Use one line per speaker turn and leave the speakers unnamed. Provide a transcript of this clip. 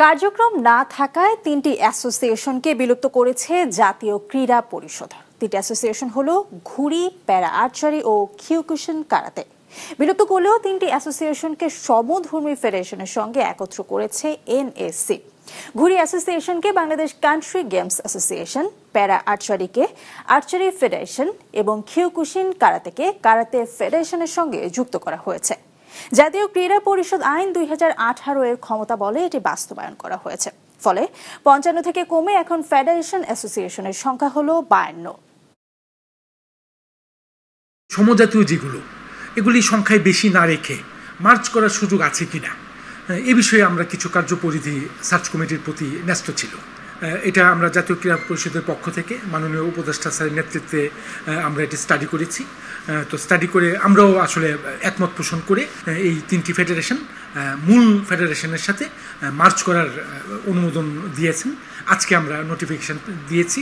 কার্যক্রম না থাকায় 3টি অ্যাসোসিয়েশনকে বিলুপ্ত করেছে জাতীয় ক্রীড়া পরিষদ। 3টি অ্যাসোসিয়েশন হলো ঘুড়ি, প্যারা আর্চারি ও কিয়োকুশিন কারাতে। বিলুপ্ত করলেও 3টি অ্যাসোসিয়েশনকে সমধর্মী ফেডারেশনের সঙ্গে একত্র করেছে এনএসসি। ঘুড়ি অ্যাসোসিয়েশনকে বাংলাদেশ কান্ট্রি গেমস অ্যাসোসিয়েশন, প্যারা আর্চারিকে আর্চারি ফেডারেশন এবং কিয়োকুশিন কারাতেকে কারাতে ফেডারেশনের সঙ্গে যুক্ত করা হয়েছে। জাতীয় ক্রীড়া পরিষদ আইন 2018 এর ক্ষমতা বলে এটি বাস্তবায়ন করা হয়েছে। ফলে 55 থেকে কমে এখন ফেডারেশন অ্যাসোসিয়েশনের সংখ্যা হলো 52।
সমজাতীয় যেগুলো এগুলি সংখ্যায় বেশি না রেখে মার্চ করার সুযোগ আছে কিনা এ বিষয়ে আমরা কিছু কার্যপরিধি সার্চ কমিটির প্রতি ন্যস্ত ছিল। এটা আমরা জাতীয় ক্রীড়া পরিষদের পক্ষ থেকে মাননীয় উপদেষ্টা স্যারের নেতৃত্বে আমরা এটি স্টাডি করেছি। তো স্টাডি করে আমরাও আসলে একমত পোষণ করে এই 3টি ফেডারেশন মূল ফেডারেশনের সাথে মার্চ করার অনুমোদন দিয়েছেন। আজকে আমরা নোটিফিকেশন দিয়েছি।